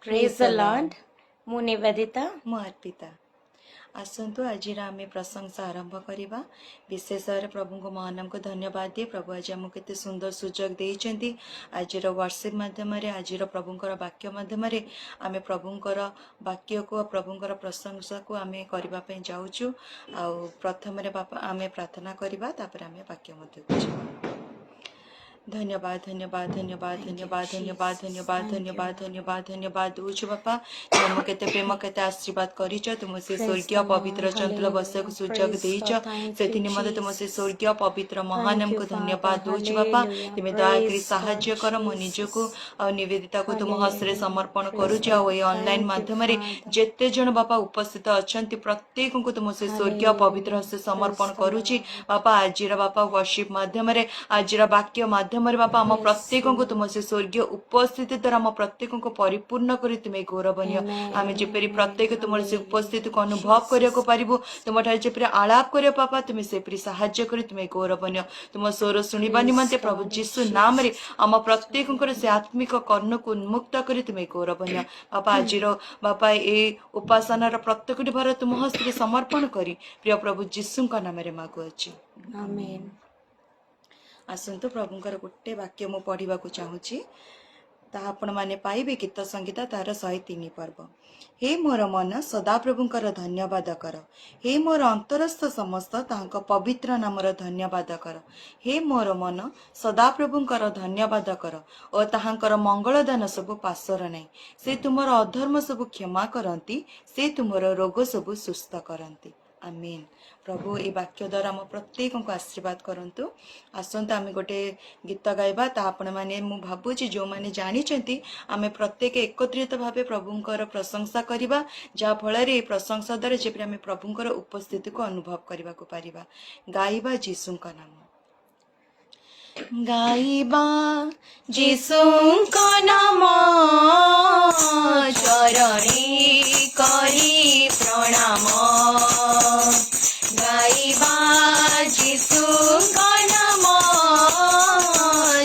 Praise the Lord. ମୁଁ ନିବେଦିତା। ମୁଁ अर्पिता। आसतु आज आम प्रशंसा आरंभ करवा। विशेष भाव प्रभु को महानाम को धन्यवाद दिए। प्रभु आज आमको केते सुंदर सुजोग देइछंती। आज वर्शिप माध्यम आज प्रभुंकर वाक्य माध्यम आम प्रभुंकर वाक्य को प्रभुंकर प्रशंसा को आम करने जाऊँ। आ प्रथम बापा आम प्रार्थना करवा तापर आम वाक्य मध्य धन्यवाद धन्यवाद धन्यवाद धन्यवाद धन्यवाद धन्यवाद धन्यवाद धन्यवाद धन्यवाद दूच बापा तुम केते प्रेम केते आशीर्वाद करिछ। तुम से स्वर्गीय पवित्र चंद्र बसक सुजोग देइछ। सेति निमंते तुम से स्वर्गीय पवित्र महानाम को धन्यवाद दूच बापा। तुम दयाकरी सहाय्य कर मो निजको आ निवेदिता को तुम हस्ते समर्पण करूछ। आ ए ऑनलाइन माध्यम रे जेते जण बापा उपस्थित अछंती प्रत्येक को तुम से स्वर्गीय पवित्र हस्ते समर्पण करूची बापा। आजिरा बापा वर्शिप माध्यम रे आजिरा वाक्य माध्यम बापा आम प्रत्येक को तुम से स्वर्गीय उपस्थिति द्वारा आम प्रत्येक को परिपूर्ण कर तुम्हें गौरवनीय आम जेपरी प्रत्येक तुम से उपस्थिति को अनुभव करने को पारिबु। तुम ठार जेपरी आलाप कर पापा तुम्हें सेपरी साहाय्य कर तुम्हें गौरवनीय तुम स्वर शुणा निमंते प्रभु जीशु नाम रे आम प्रत्येक से आत्मिक कर्ण को उन्मुक्त कर तुम्हें गौरवनीय बापा। आज बापा ए उपासना प्रत्येक भार तुम हस्ते समर्पण करी प्रिय प्रभु जीशु नाम रे मागुअछि आमेन। आसतु प्रभुंकर गोटे वाक्य मु पढ़ा चाहूँगी ताहा आपण माने पाइबे। गीत संगीता तार 103 पर्व। हे मोर मन सदा प्रभुंकर धन्यवाद कर। हे मोर अंतरस्थ समस्त ताहांक पवित्र नामर धन्यवाद कर। हे मोर मन सदा प्रभुंकर धन्यवाद कर और ताहांकर मंगलदान सबु पासर नहीं। से तुमर अधर्म सबु क्षमा करती। से तुमर रोग सबु सुस्थ करती। आमीन। प्रभु ए वाक्य द्वारा आम प्रत्येक को आशीर्वाद करंतु। आसंता आम गोटे गीत गाइबा ता आपण माने मु भाबुची जो माने जानिचंती आमे प्रत्येक एकत्रित भावे प्रभुंकर प्रशंसा करिबा। जा फल रे प्रशंसा द्वारा जेपरि आमे प्रभुंकर उपस्थिति को अनुभव करबा को पारिबा। गाइबा जीसुंका नाम गाइबा जीसुंका नाम चरणी करी प्रणाम। गाइबा जीसुंका नाम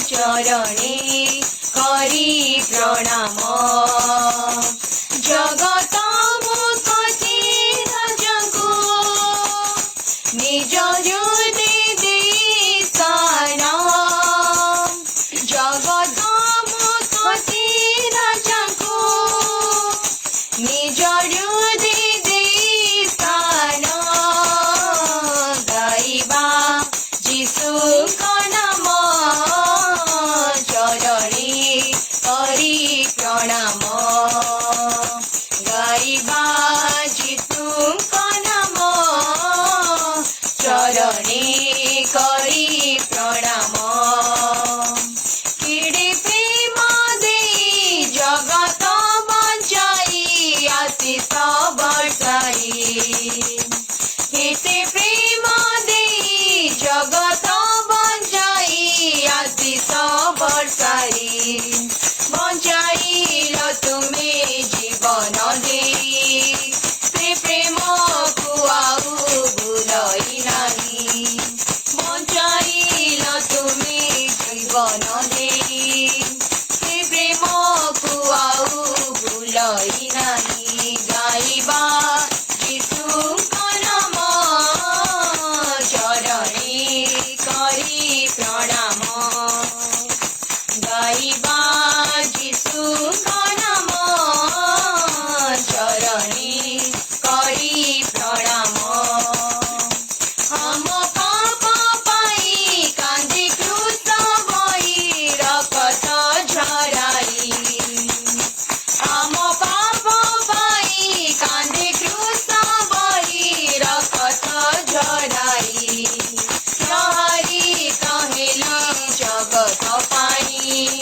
चरणी करी प्रणाम। जगत मुक्ति राजको निज हृदय दे सारा। जगत मुक्ति राजको निज हृदय दे सारा। गाइबा जीसुंका नाम चरणी करी प्रणाम। गाइबा जीसुंका नाम चरणी करी प्रणाम। किड़े प्रेम दे जगत बंचाई आशीष बरसाई। केते प्रेम दे जगत बंचाई आशीष बरसाई। बंचाइल तुम्हें जीवन दे से प्रेम को आउ भूलई नहीं। बंचाइल तुम्हें जीवन दे से प्रेम को आउ भूलई नहीं। गाइबा जीसुंका नाम चरणी करी प्रणाम। गाइबा जीसुंका नाम चरणी करी प्रणाम। हम पाप पाई कांदे क्रूस बही रक्त झराई। हम पाप पाई कांदे क्रूस बही रक्त झराई। लहरी कहेली जगत पाई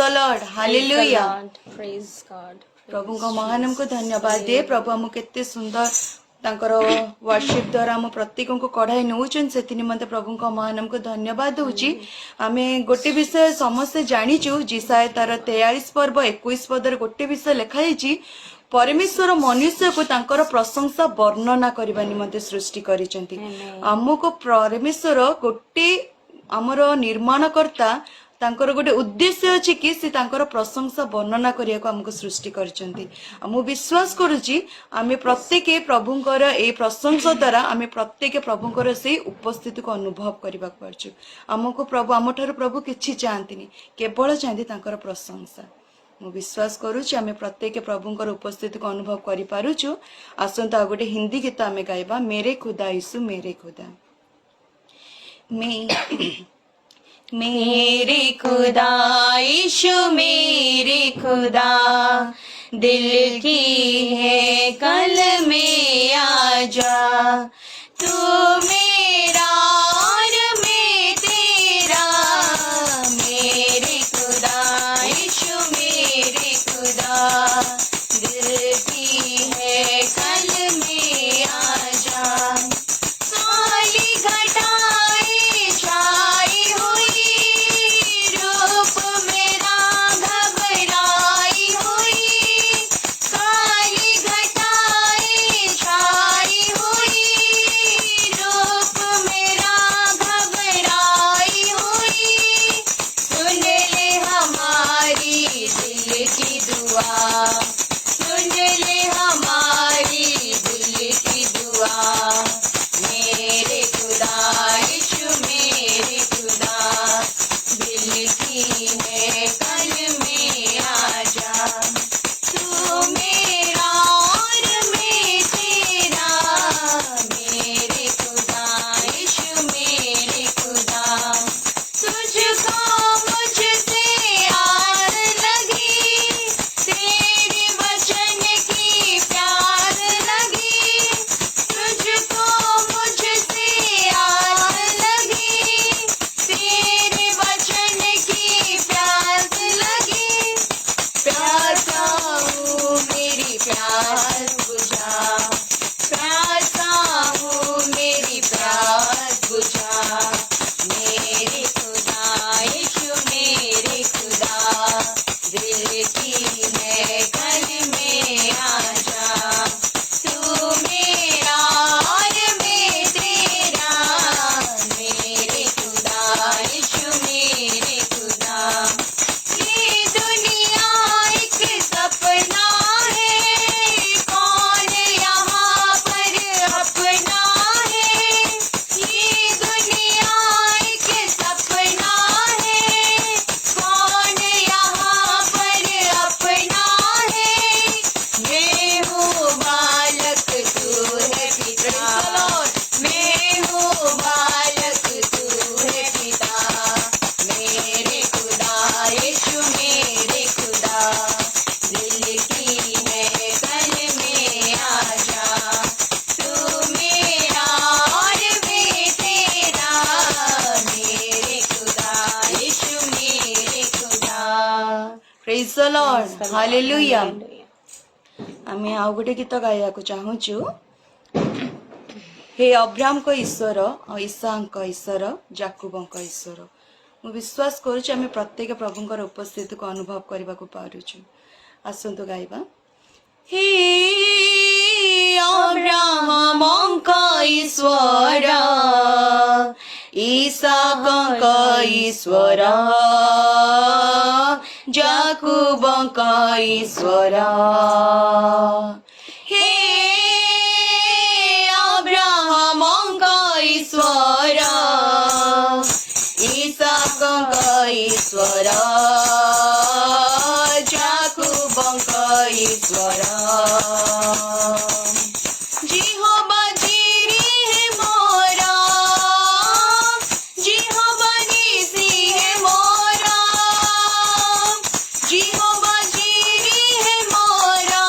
the lord hallelujah Praise God. प्रभु Praise को महानाम को Jesus. धन्यवाद दे प्रभु हमको केते सुंदर तांकर वर्शिप द्वारा हम प्रत्येक को कढ़ाई नौचन से निमंते प्रभु को महानाम को धन्यवाद दूची आमे गोटे विषय समस्त जानिचु जिसाय तार 43 पर्व 21 पदर गोटे विषय लिखा जाइछि परमेश्वर मनुष्य को तांकर प्रशंसा वर्णना करबा निमंते सृष्टि करिसेंती हमको परमेश्वर गोटे हमर निर्माणकर्ता तांकर गोटे उद्देश्य अछि कि से तांकर प्रशंसा वर्णना करिया को हमको सृष्टि करचंती हम विश्वास करूची आमे प्रत्येक प्रभुंकर ए प्रशंसा द्वारा आमे प्रत्येक प्रभुंकर से उपस्थिति को अनुभव करबा परछु हमको प्रभु हमठार प्रभु किछि चाहंतिनी केवल चाहंती तांकर प्रशंसा मु विश्वास करूची आमे प्रत्येक प्रभुंकर उपस्थिति को अनुभव करि पारुछु आसंता गोटे हिंदी गीत आमे गाइबा मेरे खुदा यीशु मेरे खुदा मेरे खुदा यीशु मेरे खुदा दिल की है कल में आजा तू मेरा और मैं तेरा मेरे खुदा यीशु मेरे खुदा दिल की है कल में आजा काली घटाएं छाई हुई रूप मेरा घबराई हुई काली घटाएं छाई हुई रूप मेरा घबराई हुई सुन ले हमारी दिल की दुआ सुन ले हमारी दिल की दुआ मेरे खुदा यीशु मेरे खुदा दिल की है कल में आजा तू मेरा और मैं तेरा मेरे खुदा यीशु मेरे खुदा तुझको मुझसे आस लगी तेरे वचन की प्यार लगी तुझको मुझसे आस लगी तेरे वचन की प्यास लगी प्यासा हूँ मेरी प्यास बुझा प्यासा हूँ मेरी प्यास बुझा मेरे खुदा यीशु मेरे खुदा दिल की है कल में आजा तू मेरा और मैं तेरा मेरे खुदा यीशु मेरे खुदा ये दुनिया एक सपना है कौन यहाँ पर अपना है ये दुनिया एक सपना है कौन यहाँ पर अपना है मैं हूँ बालक तू है पिता मैं हूँ बालक तू है पिता मेरे खुदा यीशु मेरे खुदा दिल की है कल में आजा तू मेरा और मैं तेरा मेरे खुदा यीशु मेरे खुदा प्रेज द लॉर्ड हालेलुया आमे आउ गोटे गीत गाइया को चाहूचु हे अब्राहम को ईश्वर और ईसाक ईश्वर जाकुबंक ईश्वर मु विश्वास करूछु आमे प्रत्येक प्रभुंकर उपस्थिति को अनुभव करबा को पारुछु आसंतु गाइबा हे अब्राहम ईश्वर ईसाक ईश्वर जाकुबंक ईश्वर हे अब्राहम ईश्वर ईसाक ईश्वर जाकुबंक ईश्वर जिहोवा जीरी है मोरा जिहोवा नीसी है मोरा जिहोवा जीरी है मोरा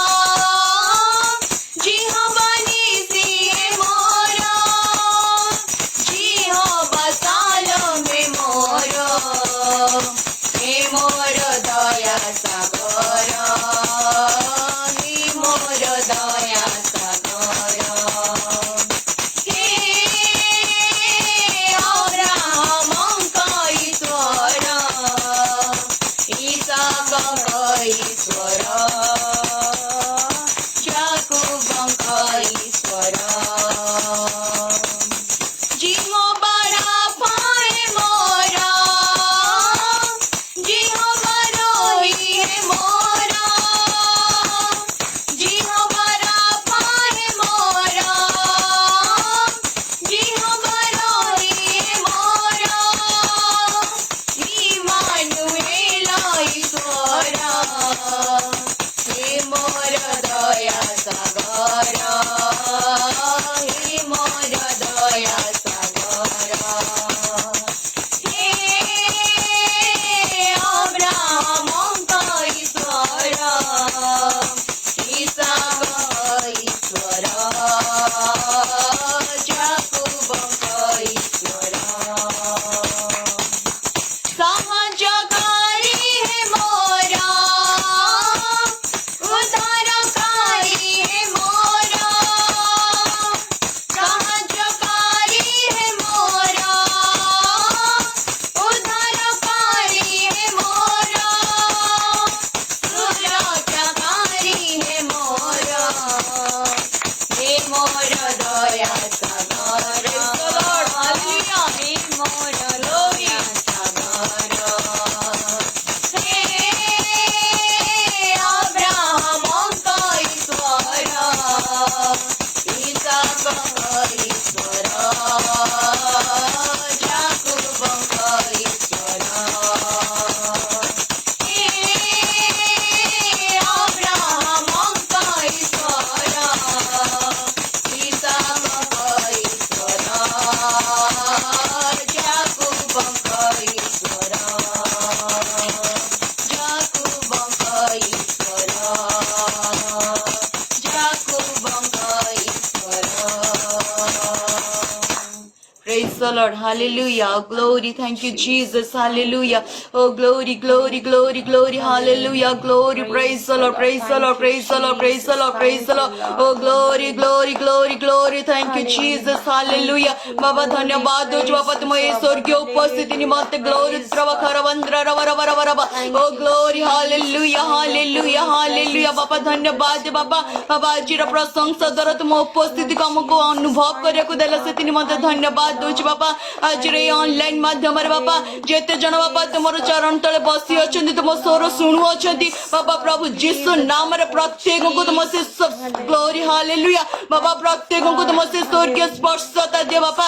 the Lord. Hallelujah. Oh, glory. Thank you, Jesus. Hallelujah. Oh, glory, glory, glory, glory. Hallelujah. Glory. Praise the Lord. Praise the Lord. Praise the Lord. Praise the Lord. Praise the Lord. Oh, glory, glory, glory, glory. Thank you, Jesus. Hallelujah. Baba धन्यवाद दो जो बाबा तुम ये स्वर्गीय उपस्थिति निमित्त glory त्रवा खरवंद्र रवा रवा रवा रवा. Oh, glory. Hallelujah. Hallelujah. Hallelujah. बाबा धन्यवाद बाबा बाबा आजिर प्रशंसा द्वारा तुम उपस्थिति को हमको अनुभव କରିବାକୁ ଦେଲ ସେଥି ନିମନ୍ତେ ଧନ୍ୟବାଦ ଦଉଛି ବାପା ଆଜିର ଏଇ ଅନଲାଇନ ମାଧ୍ୟମରେ ବାପା ଯେତେ ଜଣ ବାପା ତୁମର ଚରଣ ତଳେ ବସି ଅଛନ୍ତି ତୁମ ସ୍ୱର ଶୁଣୁଅଛନ୍ତି ବାପା ପ୍ରଭୁ ଯୀଶୁ ନାମରେ ପ୍ରତ୍ୟେକଙ୍କୁ ତୁମ ସେ ଗ୍ଲୋରି ହାଲେଲୁୟା ବାପା ପ୍ରତ୍ୟେକଙ୍କୁ ତୁମ ସେ ସ୍ୱର୍ଗୀୟ ସ୍ପର୍ଶତା ଦିଅ ବାପା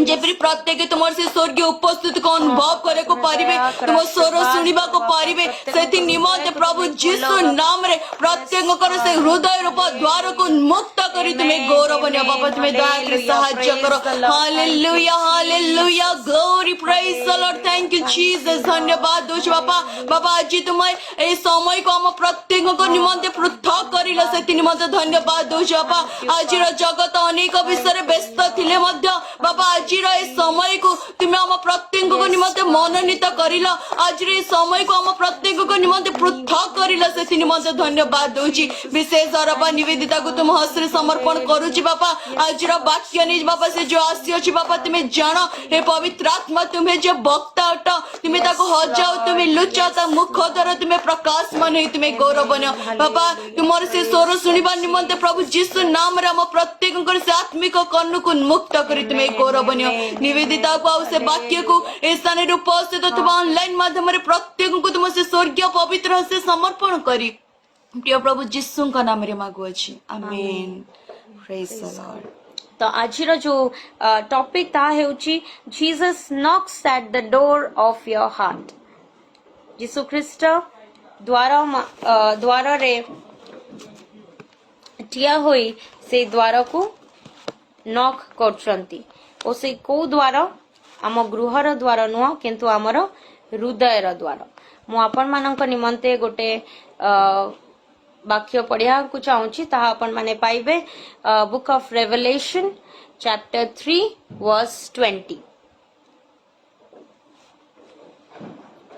जेपरी प्रत्येक तुम से स्वर्गीय उपस्थिति को अनुभव करे को पारिबे तुम स्वर सुनिबा को पारिबे सेति निमंते प्रभु यीशु नाम रे प्रत्येक कर से हृदय रूप द्वार को मुक्त करी तुम्हें गौरव बनिया बाबा तुम्हें दया कर सहायता करो hallelujah hallelujah glory praise the Lord thank you Jesus धन्यवाद दोष बाबा बाबा आज तुम ए समय को हम प्रत्येक को निमंते पृथक करिला सेति निमंते धन्यवाद दोष बाबा आज जगत अनेक विषय व्यस्त थिले मध्य बाबा आज समय को तुम्हें आम प्रत्येक को निमंते मनोनीत करिला आज समय को आम प्रत्येक को निमंते पृथक करिला से निमंते धन्यवाद दूची विशेष अरबा निवेदिता को तुम हस्ते समर्पण करुची बापा आज वाक्य नहीं बापा से जो आसी अच्छी बापा तुम्हें जान हे पवित्र आत्मा तुम्हें जो बक्ता अट तुम्हें ताको हजाओ तुम्हें लुचा ता मुख द्वारा तुम्हें प्रकाश मन तुम्हें गौरव बन बापा तुमर से स्वर शुणा निमंते प्रभु यीशु नाम रे आम प्रत्येक से आत्मिक कन्नु को मुक्त करी तुम्हें गौरव निवेदिता को से वाक्य को स्थान उपस्थित अथवा ऑनलाइन माध्यम प्रत्येक को तुम से स्वर्गीय पवित्र से समर्पण करी प्रिय प्रभु यीशु का नाम रे मागु अछि आमेन प्रेज द लॉर्ड तो आजिर जो टॉपिक ता हेउची Jesus knocks at the door of your heart यीशु ख्रीस्ट द्वार रे ठिया होई से द्वार को नॉक करछंती ओ से को द्वार आम गृहर द्वार नुह किंतु आमर हृदयर द्वार मु आपण मानक निमंते गोटे वाक्य पढ़िया को चाहूँगी ताहा आपण माने पाइबे book of Revelation chapter 3 verse 20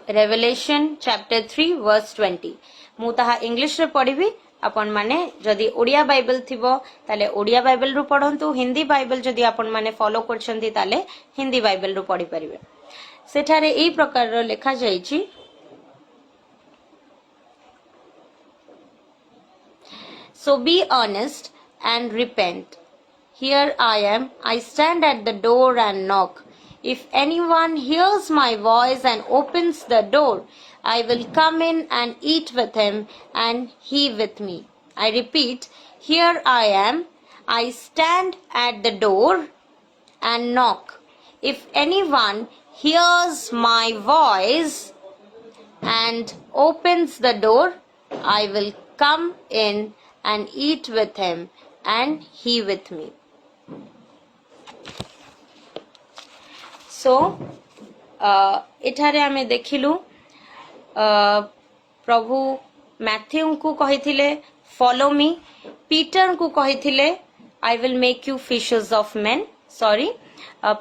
Revelation chapter 3 verse 20 मु ताहा इंग्लिश रे पढ़िबी आपण माने जदि ओडिया बाइबल थिबो ताले ओडिया बाइबल रु पढंतु हिंदी बाइबल जदि आपण माने फॉलो करछंती ताले हिंदी बाइबल रु पढी परिबे सेठारे एई प्रकार रो लेखा जाईची So be honest and repent. Here I am. I stand at the door and knock. If anyone hears my voice and opens the door, I will come in and eat with him and he with me. I repeat, here I am. I stand at the door and knock. If anyone hears my voice and opens the door, I will come in and eat with him and he with me. So एठारे आमे देखिलु प्रभु Matthew को कहिथिले follow me Peter को कहिथिले I will make you fishers of men sorry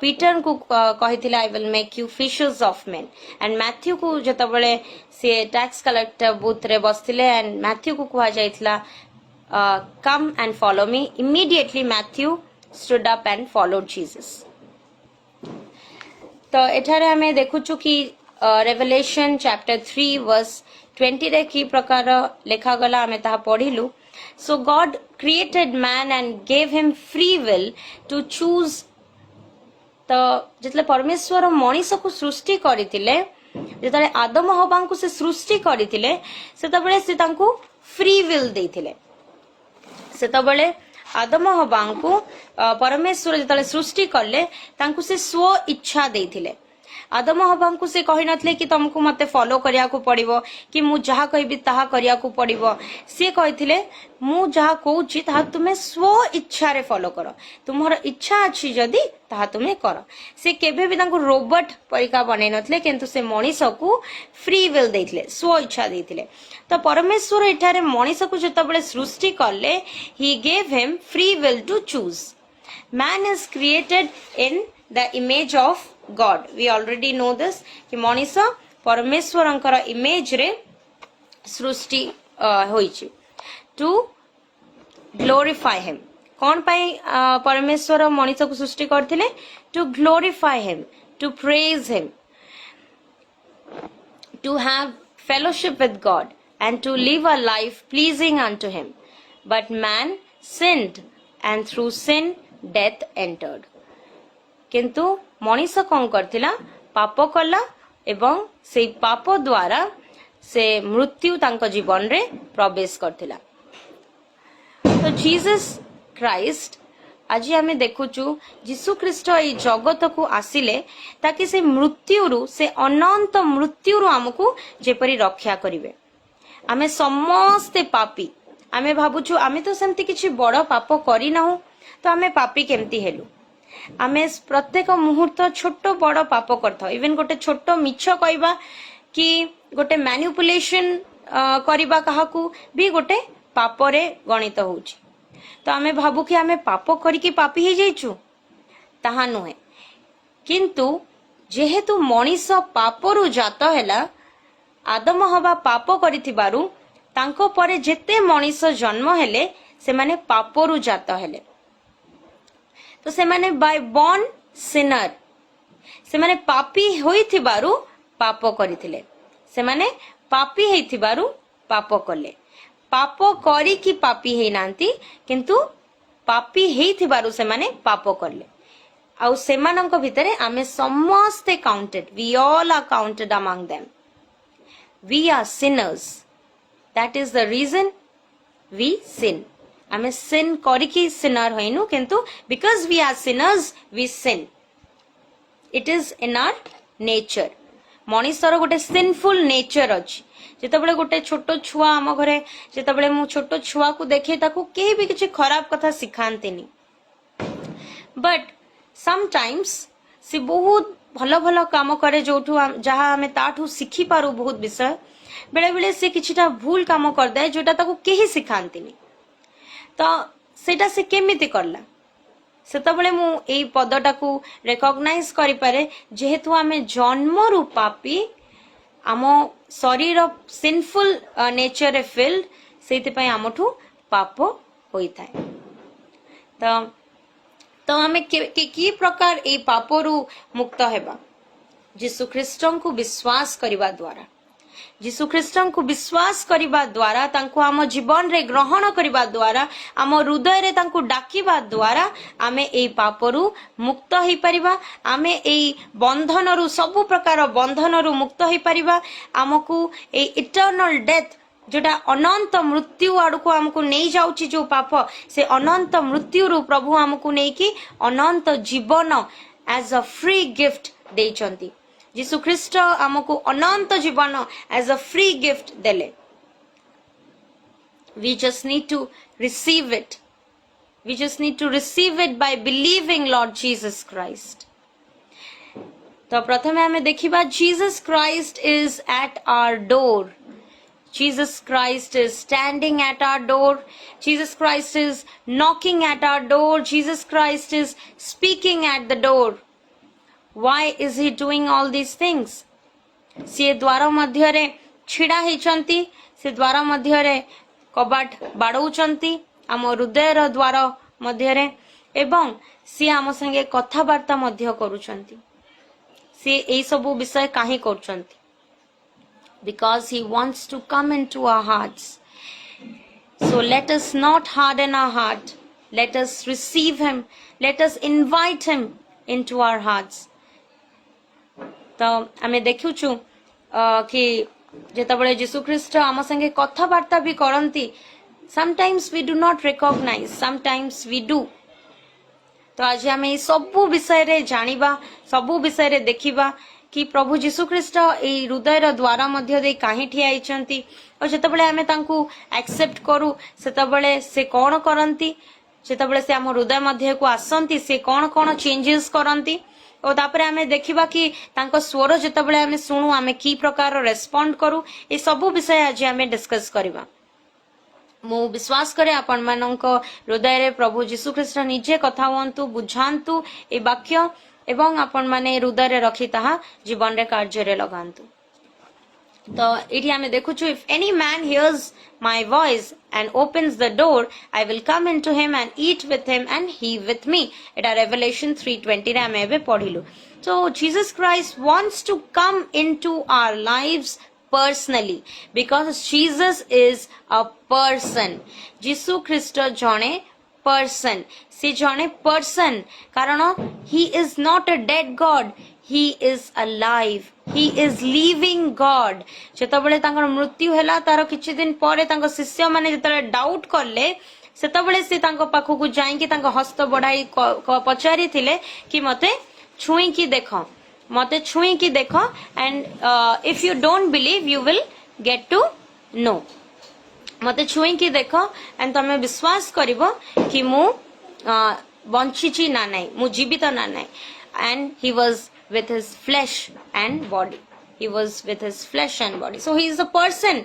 Peter को कहिथिले I will make you fishers of men and Matthew को जतबळे से टैक्स कलेक्टर बूथ रे बसथिले एंड मैथ्यू को कहा जाइतला come and follow me. Immediately Matthew stood up and followed Jesus. तो एठारे हमें देखुचु कि रेवलेशन चैप्टर 3 वर्स 20 रे की प्रकार लेखा गला हमें ताहा पढ़िलु. So God created man and gave him free will to choose. तो जितले परमेश्वर मनीष को सृष्टि करितिले जेतले आदम हवा को से सृष्टि करितिले सेतबेले से तांको फ्री विल देथिले सेतबेले आदम हवांकु परमेश्वर जेतले सृष्टि करले तांकु से स्व इच्छा देथिले आदम हवांकु से कहि नथले कि तुमको मते फॉलो करिया को पड़िबो कि मु जहा कहबी ताहा करिया को पड़िबो से कहिथिले मु जहा कहूची ताहा तुमे स्व इच्छा रे फॉलो करो तुमहर इच्छा अछि जदी ताहा तुमे करो से केबे भी तांकु रोबोट परिका बनै नथले किंतु से मनीष को फ्री विल देथिले स्व इच्छा देथिले तो परमेश्वर एठारे मनीष को जतबेले सृष्टि करले he gave him free will to choose man is created in the image of God. We already know this कि मनीष परमेश्वरंकर इमेज रे सृष्टि होइछि to glorify him. कौन पाई परमेश्वर मनीष को सृष्टि करथिले? To glorify him, to praise him, to have fellowship with God and to live a life pleasing unto him. But man sinned and through sin death entered. किंतु मनीष कौन करथिला? पाप कला एवं से पाप द्वारा से मृत्यु तांको जीवन रे प्रवेश करथिला. तो जीसस क्राइस्ट आज आम देखुचु जीशु ख्रीस्ट ये जगत को आसिले ताकि से मृत्युरु से अनंत मृत्युरु आमको जेपरी रक्षा करिवे. आमे समस्ते पापी. आमे भाबुचु आमे तो सेमती किछि बड़ पाप करि नाहु तो आमे पापी केमती हेलु. आमे प्रत्येक मुहूर्त छोट बड़ पाप करथौ. इवन गोटे छोट मिछ कहबा कि गोटे मैनिपुलेशन करबा काहाकू भी गोटे पाप रे गणित होउची. तो आमे भाबु कि आमे पाप करिके पापी हे जाइछु ताहा नुहे. किंतु जेहेतु मनीष पापरु जात हैला आदम हवा पाप करिथिबारु तांको परे जेते मनीष जन्म हेले से माने पापरु जात हेले. तो से माने बाय बॉर्न सिनर से माने पापी होइथिबारु पाप करिथिले. से माने पापी हेइथिबारु पाप कले. पाप करी कि पापी हे नांती किंतु पापी हेइथिबारु से माने पाप करले. आउ सेमानंक भितरे आमे समस्ते counted. We all are counted among them. We are sinners. That is the reason we sin. आमे सिन करी कि सिनर होइनु किंतु because we are sinners we sin. It is in our nature. मनीषर गोटे सिनफुल नेचर अछि. जेतबेले गोटे छोट छुआ आम घरे जेतबेले मु छोट छुआ को देखे ताकू केही भी किछि खराब कथा सिखांतिनी. बट समटाइम्स से बहुत भल भल काम करे जोठू जहा हमें ताठू सिखी पारू बहुत विषय. बेले बेले से किछिटा भूल काम कर दे जोटा ताकू केही सिखांतिनी. तो सेटा से केमिति करला सेतबेले मु एई पदटाकू रिकॉग्नाइज करि पारे जेहेतु आमे जन्मरु पापी आम शरीर सिनफुल नेचर रे फिल्ड सेति पय आमठू पाप होई थाए. तो आमे की प्रकार ए पापरु मुक्त हेबा? यीशु ख्रीष्टन को विश्वास करिबा द्वारा. यीशु ख्रीष्टन को विश्वास करिबा द्वारा तांको आम जीवन रे ग्रहण करिबा द्वारा आम हृदय रे तांको डाकिबा द्वारा आमे ए पापरु मुक्त होई परिबा. आमे ए बंधनरु सब प्रकार बंधनरु मुक्त होई परिबा. आमको ए इटर्नल डेथ जोटा अनंत मृत्यु आड़को आमको नहीं जाउची जो पाप से अनंत मृत्युरु प्रभु आमको नहीं कि अनंत जीवन एज अ फ्री गिफ्ट देइचंती. यीशु ख्रीष्ट आमको अनंत जीवन एज अ फ्री गिफ्ट देले. We just need to receive it. We just need to receive it by believing Lord Jesus Christ. तो प्रथमे हमें देखिबा Jesus Christ is at our door. Jesus Christ is standing at our door. Jesus Christ is knocking at our door. Jesus Christ is speaking at the door. Why is he doing all these things? से द्वार मध्य रे छिड़ा हेचंती. से द्वार मध्य रे कबाट बाड़ौचंती आम हृदय रो द्वार मध्य रे एवं से आम संगे कथाबार्ता मध्य करूचंती. से एई सब विषय काहे करूचंती? Because he wants to come into our hearts. So let us not harden our heart. Let us receive him. Let us invite him into our hearts. तो हमें देखुचु कि जेतबेले यीशु ख्रीष्ट आम संगे कथाबार्ता भी करंती. Sometimes we do not recognize. Sometimes we do. तो आज हमें सबु विषय रे जानिबा सबु विषय रे देखिबा कि प्रभु यीशु ख्रीष्ट ए हृदय द्वार मध्य दे काहे ठिया आइचंती और जेतबेले हमें तांकू एक्सेप्ट करू सेतबेले से कोन करंती. जेतबेले से हम हृदय मध्य को आसंती से कोन कोन चेंजेस करंती और तापरे हमें देखिबा कि तांको स्वर जेतबेले हमें सुनु हमें की प्रकार रेस्पोंड करू. ए सब विषय आज हमें डिस्कस करिबा. मु विश्वास करे आपण मानक हृदय रे प्रभु यीशु ख्रीष्ट निजे कथा हुंतु बुझांतु ए वाक्य एवं आपण माने हृदय रे रखी ताहा जीवन रे कार्य रे लगांतु तो इठी आमे देखुछु if any man hears my voice and opens the door, I will come into him and eat with him and he with me. Eta Revelation 3:20 रे आमे एबे पढिलु. So Jesus Christ wants to come into our lives personally because Jesus is a person. Jesus Christ jane person. Se jane person karan he is not a dead God. He is alive. He is living God. जेतबले तांकर मृत्यु हैला तार किछि दिन परे तांकर शिष्य माने जेतले डाउट करले सेतबले से तांकर पाखु को जाई कि तांकर हस्त बढ़ाई पचारी थिले कि मते छुई कि देखो मते छुई कि देखो and if you don't believe you will get to know मते छुई कि देखो एंड तमे विश्वास करिवो कि मु बंचिची ना नाही मु जीवित ना नाही and he was with his flesh and body. He was with his flesh and body. So he is a person.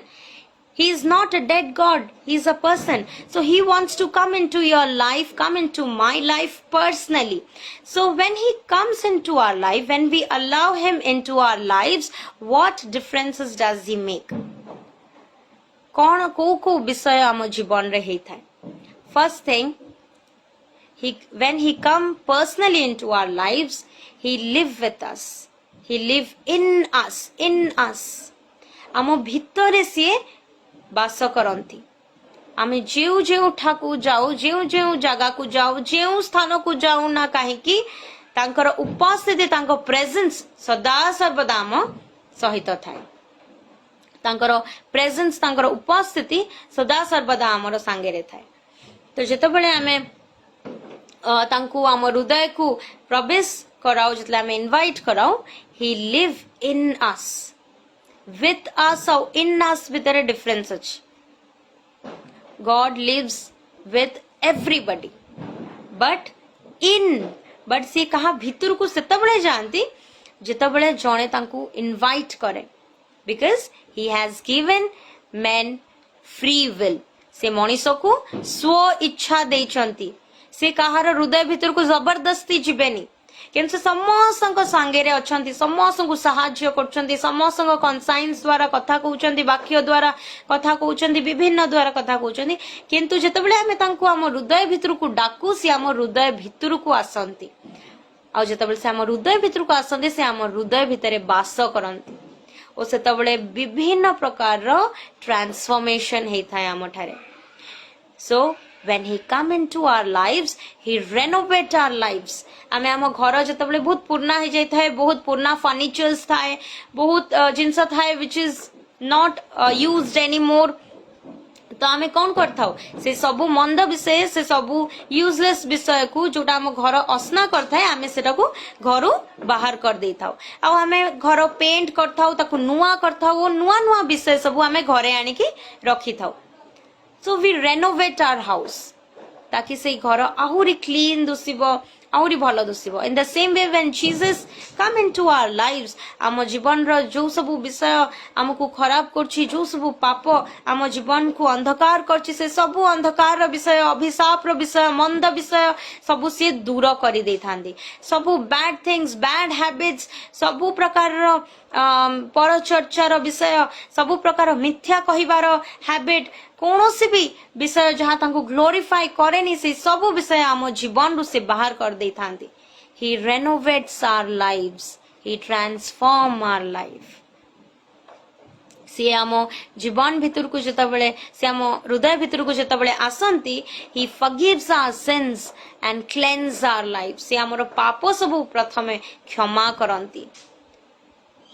He is not a dead God. He is a person. So he wants to come into your life, come into my life personally. So when he comes into our life, when we allow him into our lives, what differences does he make? कौन को विषय आम जीवन रे हेई थाए? First thing, when he come personally into our lives, he live with us. He live in us. आम भितरे से बास करंती. आमे जेउ जेउ ठाकू जाऊ जेउ जेउ जगह को जाऊ जेउ स्थान को जाऊ ना कहीं कि तांकर उपस्थिति तांकर प्रेजेंस सदा सर्वदा आम सहित थाए. तांकर प्रेजेंस तांकर उपस्थिति सदा सर्वदा आमर सांगे रे थाए. तो जेतबेले आमे तांकु आम हृदय को प्रवेश कराओ जितले आमे इनवाइट कराओ he live in us with us और in us भितर डिफरेंस अछि. God lives with everybody but से कहा भितर को सेतबेले जानती जेतबेले जणे तांकु इनवाइट करे because he has given men free will. से मनीष को स्व इच्छा देचंती. से कहार हृदय भितर को जबरदस्ती जीवेनी किंतु समस्त सांगे रे अछंती समस्त को सहाय्य करछंती समस्त कन्साइंस द्वारा कथा कहउछंती वाक्य द्वारा कथा कहउछंती विभिन्न द्वारा कथा कहउछंती किंतु जेतबेले हमें तांको हम हृदय भितर को डाकू से हम हृदय भितर को आसंती आ जेतबेले से हम हृदय भितर को आसंती से हम हृदय भितरे वास करंती ओ सेतबेले विभिन्न प्रकार रो ट्रांसफॉर्मेशन हेई थाय हम ठारे. सो when he come into our lives, he renovate our lives. आमे आम घर जेतबेले बहुत पुराना हे जाय थाए बहुत पुराना फर्नीचर्स थाए बहुत जिंस थाए which is not used anymore. तो आमे कौन करथाउ से सबु मंद विषय से सबु यूजलेस विषय को जोटा आम घर असना करथाए आमे सेटा को घरु बाहर कर देथाउ आ आमे घर पेंट करथाउ ताकु नुवा करथाउ नुवा नुवा विषय सबु आमे घरे आनी की रखिथाउ. So we renovate our house ताकि से घर आहुरी क्लीन दुसिबो आहुरी भलो दुसिबो. In the same way when Jesus come into our lives आम जीवन रो जो सब विषय हमको खराब करछि जो सब पाप आम जीवन को अंधकार करछि से सब अंधकार रो विषय अभिशाप रो विषय मंद विषय सब से दूर करि देई थांदी. सब बैड थिंग्स बैड हैबिट्स सब प्रकार रो पर चर्चा रो विषय सब प्रकार मिथ्या कहिबार हैबिट कौनसी भी विषय जहाँ तांको ग्लोरीफाई करेनी से सब विषय आम जीवन रु से बाहर कर दे थांती. He renovates our lives. He transform our life. से आम जीवन भितर को जेतबेले से आम हृदय भितर को जेतबेले आसंती he forgives our sins and cleanse our life. से आमर पाप सब प्रथमे क्षमा करंती.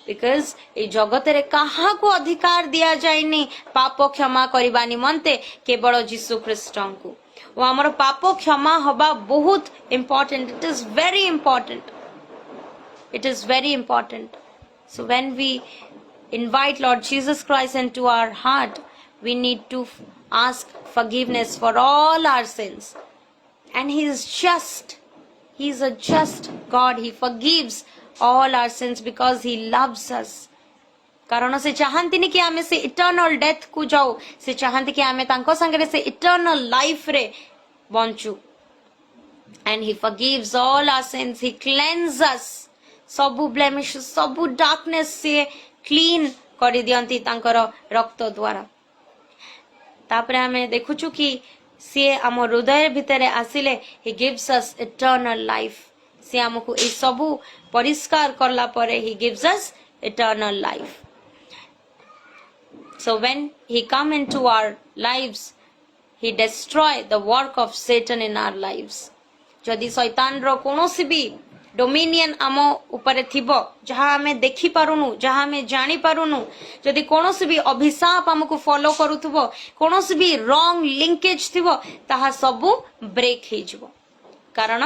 बिकॉज ये जगत रे कहा को अधिकार दिया जायनी पाप क्षमा करबा निमंते केवल यीशु ख्रीष्ट को. वो हमर पाप क्षमा हबा बहुत important. It is very important. It is very important. So when we invite Lord Jesus Christ into our heart, we need to ask forgiveness for all our sins. And He is just. He is a just God. He forgives all our sins because He loves us. कारण से चाहती नहीं कि आमे से eternal death को जाओ से चाहती कि आमे तांको संगे से इटर्नल लाइफ रे बंचू. and he forgives all our sins. He cleanses us. ସବୁ blemish, ସବୁ darkness ସେ clean କରିଦିଅନ୍ତି ତାଙ୍କର ରକ୍ତ ଦ୍ୱାରା। ତାପରେ ଆମେ ଦେଖୁଛୁ କି ସିଏ ଆମ ହୃଦୟ ଭିତରେ ଆସିଲେ he gives us eternal life. ସେ ଆମକୁ ଏ ସବୁ ପରିଷ୍କାର କଲା ପରେ he gives us eternal life. So when he come into our lives, he destroy the work of Satan in our lives. ଯଦି ଶୈତାନର କୌଣସି ବି ଡୋମିନିୟନ ଆମ ଉପରେ ଥିବ, ଯାହା ଆମେ ଦେଖି ପାରୁନୁ, ଯାହା ଆମେ ଜାଣି ପାରୁନୁ, ଯଦି କୌଣସି ବି ଅଭିଶାପ ଆମକୁ ଫଲୋ କରୁଥିବ, କୌଣସି ବି ରଙ୍ଗ ଲିଙ୍କେଜ ଥିବ, ତାହା ସବୁ ବ୍ରେକ୍ ହେଇଯିବ। କାରଣ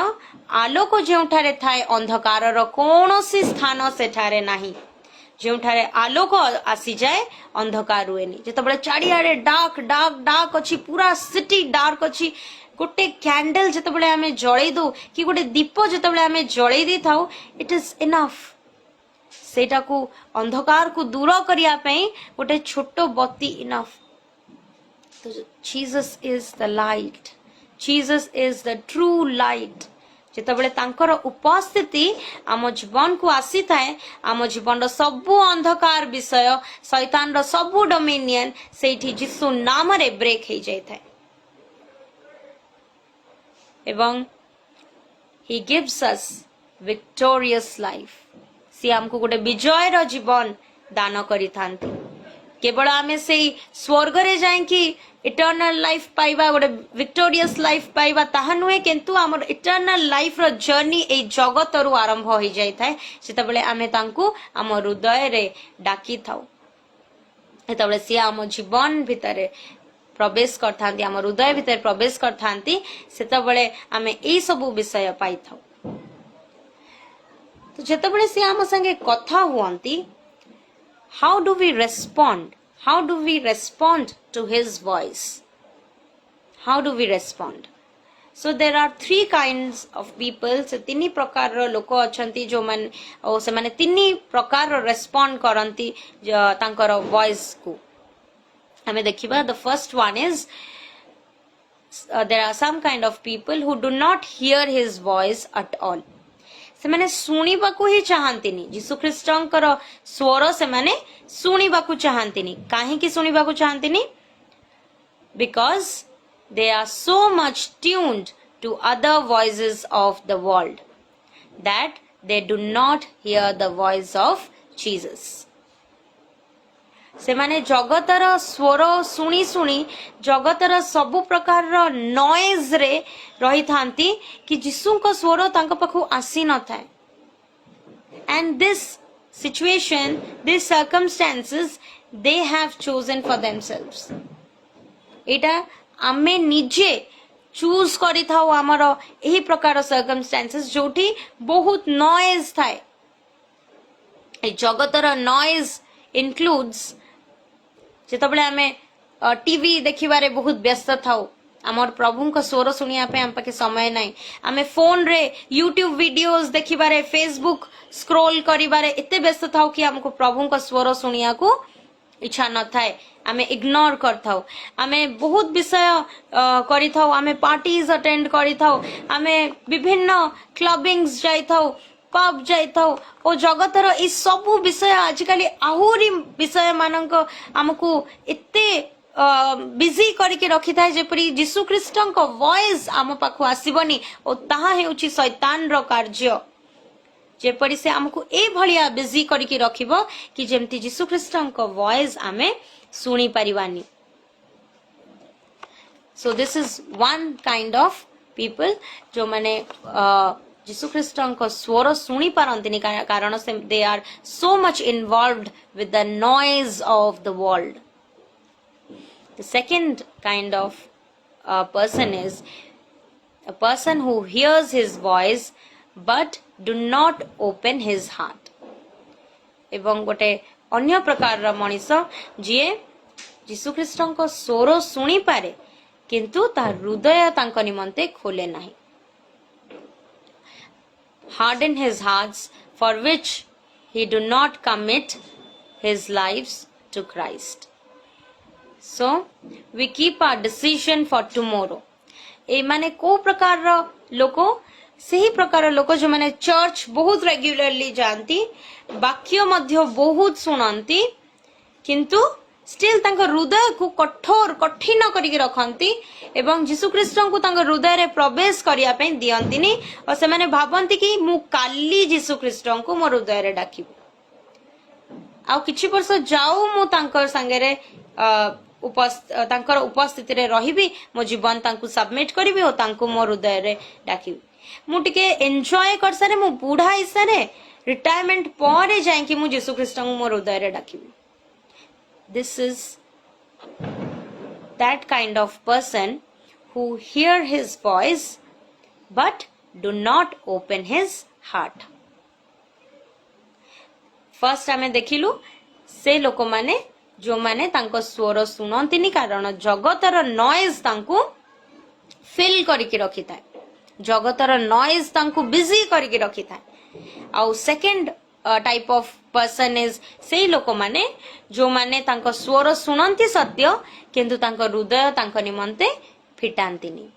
ଆଲୋକ ଯେଉଁଠାରେ ଥାଏ ଅନ୍ଧକାରର କୌଣସି ସ୍ଥାନ ସେଠାରେ ନାହିଁ। ଯେଉଁଠାରେ ଆଲୋକ ଆସିଯାଏ ଅନ୍ଧକାର ରୁହେନି। ଯେତେବେଳେ ଚାରିଆଡେ ଡାର୍କ ଡାର୍କ ଡାର୍କ ଅଛି, ପୁରା ସିଟି ଡାର୍କ ଅଛି, ଗୋଟେ କ୍ୟାଣ୍ଡେଲ ଯେତେବେଳେ ଆମେ ଜଳେଇ ଦଉ କି ଗୋଟେ ଦୀପ ଯେତେବେଳେ ଆମେ ଜଳେଇ ଦେଇଥାଉ, ଇଟ୍ ଇଜ ଇନଫ୍। ସେଇଟାକୁ ଅନ୍ଧକାରକୁ ଦୂର କରିବା ପାଇଁ ଗୋଟେ ଛୋଟ ବତୀ enough. Jesus is the light. Jesus is the true light. ଯେତେବେଳେ ତାଙ୍କର ଉପସ୍ଥିତି ଆମ ଜୀବନକୁ ଆସିଥାଏ, ଆମ ଜୀବନର ସବୁ ଅନ୍ଧକାର ବିଷୟ, ଶୈତାନର ସବୁ ଡୋମିନିୟନ ସେଇଠି ଯୀଶୁ ନାମରେ ବ୍ରେକ୍ ହେଇଯାଇଥାଏ। ଏବଂ he gives us victorious life. ସେ ଆମକୁ ଗୋଟେ ବିଜୟର ଜୀବନ ଦାନ କରିଥାନ୍ତି। କେବଳ ଆମେ ସେଇ ସ୍ୱର୍ଗରେ ଯାଇକି ଇଟର୍ନାଲ ଲାଇଫ ପାଇବା, ଗୋଟେ ଭିକ୍ଟୋରିୟସ୍ ଲାଇଫ ପାଇବା ତାହା ନୁହେଁ, କିନ୍ତୁ ଆମର ଇଟର୍ନାଲ ଲାଇଫର ଜର୍ଣ୍ଣି ଏଇ ଜଗତରୁ ଆରମ୍ଭ ହୋଇଯାଇଥାଏ ଯେତେବେଳେ ଆମେ ତାଙ୍କୁ ଆମ ହୃଦୟରେ ଡାକିଥାଉ। ଯେତେବେଳେ ସିଏ ଆମ ଜୀବନ ଭିତରେ ପ୍ରବେଶ କରିଥାନ୍ତି, ଆମ ହୃଦୟ ଭିତରେ ପ୍ରବେଶ କରିଥାନ୍ତି, ସେତେବେଳେ ଆମେ ଏଇ ସବୁ ବିଷୟ ପାଇଥାଉ। ତ ଯେତେବେଳେ ସିଏ ଆମ ସାଙ୍ଗେ କଥା ହୁଅନ୍ତି, how do we respond? How do we respond to his voice? How do we respond? So there are three kinds of people. से तीनी प्रकारର ଲୋକ ଅଛନ୍ତି ଯୋଉମାନେ ଓ ସେମାନେ ତିନି ପ୍ରକାରର ରେସ୍ପଣ୍ଡ କରନ୍ତି ତାଙ୍କର ଭଏସ କୁ। ଆମେ ଦେଖିବା, the first one is there are some kind of people who do not hear his voice at all. ସେମାନେ ଶୁଣିବାକୁ ହିଁ ଚାହାନ୍ତିନି। ଯୀଶୁ ଖ୍ରୀଷ୍ଟଙ୍କର ସ୍ୱର ସେମାନେ ଶୁଣିବାକୁ ଚାହାନ୍ତିନି। କାହିଁକି ଶୁଣିବାକୁ ଚାହାନ୍ତିନି? Because they are so much tuned to other voices of the world that they do not hear the voice of Jesus. ସେମାନେ ଜଗତର ସ୍ୱର ଶୁଣି ଶୁଣି ଜଗତର ସବୁ ପ୍ରକାରର ନଏଜରେ ରହିଥାନ୍ତି କି ଯୀଶୁଙ୍କ ସ୍ୱର ତାଙ୍କ ପାଖକୁ ଆସି ନଥାଏ। And this situation, these circumstances, they have chosen for themselves. ଏଇଟା ଆମେ ନିଜେ ଚୁଜ୍ କରିଥାଉ ଆମର ଏହି ପ୍ରକାର circumstances ଯୋଉଠି ବହୁତ ନଏଜ ଥାଏ। ଏ ଜଗତର ନଏଜ includes ଯେତେବେଳେ ଆମେ ଟିଭି ଦେଖିବାରେ ବହୁତ ବ୍ୟସ୍ତ ଥାଉ, ଆମର ପ୍ରଭୁଙ୍କ ସ୍ୱର ଶୁଣିବା ପାଇଁ ଆମ ପାଖେ ସମୟ ନାହିଁ। ଆମେ ଫୋନରେ ୟୁଟ୍ୟୁବ ଭିଡିଓଜ ଦେଖିବାରେ, ଫେସବୁକ୍ ସ୍କ୍ରୋଲ କରିବାରେ ଏତେ ବ୍ୟସ୍ତ ଥାଉ କି ଆମକୁ ପ୍ରଭୁଙ୍କ ସ୍ୱର ଶୁଣିବାକୁ ଇଚ୍ଛା ନଥାଏ। ଆମେ ଇଗ୍ନୋର କରିଥାଉ। ଆମେ ବହୁତ ବିଷୟ କରିଥାଉ। ଆମେ ପାର୍ଟିଜ ଆଟେଣ୍ଡ କରିଥାଉ। ଆମେ ବିଭିନ୍ନ କ୍ଲବିଂସ ଯାଇଥାଉ, ପବ୍ ଯାଇଥାଉ ଓ ଜଗତର ଏଇ ସବୁ ବିଷୟ ଆଜିକାଲି ଆହୁରି ବିଷୟ ମାନଙ୍କ ଆମକୁ ଏତେ ବିଜି କରିକି ରଖିଥାଏ ଯେପରି ଯୀଶୁ ଖ୍ରୀଷ୍ଟଙ୍କ ଭଏସ ଆମ ପାଖକୁ ଆସିବନି, ଓ ତାହା ହେଉଛି ଶୈତାନର କାର୍ଯ୍ୟ। ଯେପରି ସେ ଆମକୁ ଏଇଭଳିଆ ବିଜି କରିକି ରଖିବ କି ଯେମିତି ଯୀଶୁ ଖ୍ରୀଷ୍ଟଙ୍କ ଭଏସ ଆମେ ଶୁଣି ପାରିବାନି। So this is one kind of people ଯୋଉମାନେ ଯୀଶୁ ଖ୍ରୀଷ୍ଟଙ୍କ ସ୍ୱର ଶୁଣି ପାରନ୍ତିନି, କାରଣ they are so much involved with the noise of the world. The second kind of person is a person who hears his voice but do not open his heart. ଏବଂ ଗୋଟେ ଅନ୍ୟ ପ୍ରକାରର ମଣିଷ ଯିଏ ଯୀଶୁ ଖ୍ରୀଷ୍ଟଙ୍କ ସ୍ୱର ଶୁଣିପାରେ କିନ୍ତୁ ତା ହୃଦୟ ତାଙ୍କ ନିମନ୍ତେ ଖୋଲେ ନାହିଁ। Harden his hearts, for which he do not commit his lives to Christ. So we keep our decision for tomorrow. ए माने को प्रकार लोक से ही प्रकार लोक जो माने चर्च बहुत रेगुलरली जानती वाक्य मध्य बहुत सुनती किंतु स्टिल तांको हृदय को कठोर कठिन करके रखती एवं जीशु ख्रीस्ट को तांको हृदय रे प्रवेश करिया पे दियंतिनी और से माने भाबंती कि मु काली जीशु ख्रीस्ट को मोर हृदय रे डाकिबी आ किछि वर्ष जाऊ मु तांकर संगे रे तांकर उपस्थिति रे रहिबी मो जीवन तांको सबमिट करिवि और तांको मोर हृदय रे डाकिबी मु टिके एन्जॉय कर सारे मु बूढ़ा हिसारे रिटायरमेंट पर जाए कि मु जीशु ख्रीस्ट को मोर हृदय रे डाकिबी This is that kind of person who hear his voice but do not open his heart. First आमे देखिलु से लोक माने जो माने तांको स्वर सुनंतिनी कारण जगतर नॉइज तांको फिल करके रखी थाए जगतर नॉइज तांको बिजी करके रखी थाए आउ second type of person is से लोक माने जो माने तांको स्वर सुनंती सत्य किंतु तांको हृदय तांको निमंते फिटांतिनी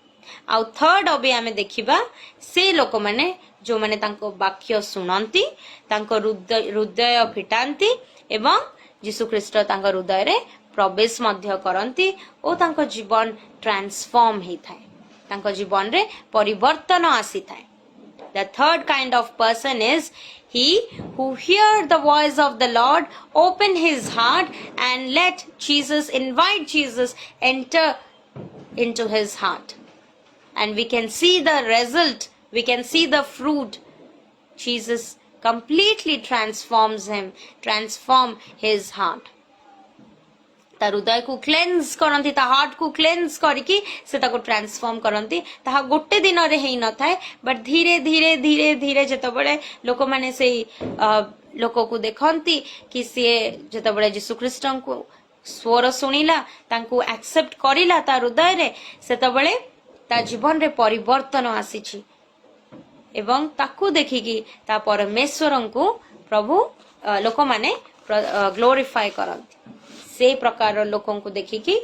आउ थर्ड अबे आमे देखिबा से लोक माने जो माने तांको वाक्य सुनंती तांको हृदय फिटांती एवं जीशु ख्रीस्ट तांको हृदय रे प्रवेश मध्य करंती ओ तांको जीवन ट्रांसफॉर्म हे थाए तांको जीवन रे परिवर्तन आसी थाए. The third kind of person is he who hear the voice of the Lord, open his heart and let Jesus, invite Jesus enter into his heart. And we can see the result, we can see the fruit. Jesus completely transforms him, transform his heart. ता हृदय को cleanse करंती ता heart को cleanse करके से ताको transform करंती ता गोटे दिन रे हेई न थाए बट धीरे धीरे धीरे धीरे जतो बळे लोक माने से लोक को देखंती कि से जतो बळे यीशु ख्रीस्ट को स्वर सुनिला तांको एक्सेप्ट करिला ता हृदय रे सेतो बळे ता जीवन रे परिवर्तन आसीछि एवं ताकू देखिकी ता परमेश्वर को प्रभु लोक माने ग्लोरीफाई करंती से प्रकार लोकों को देखिकी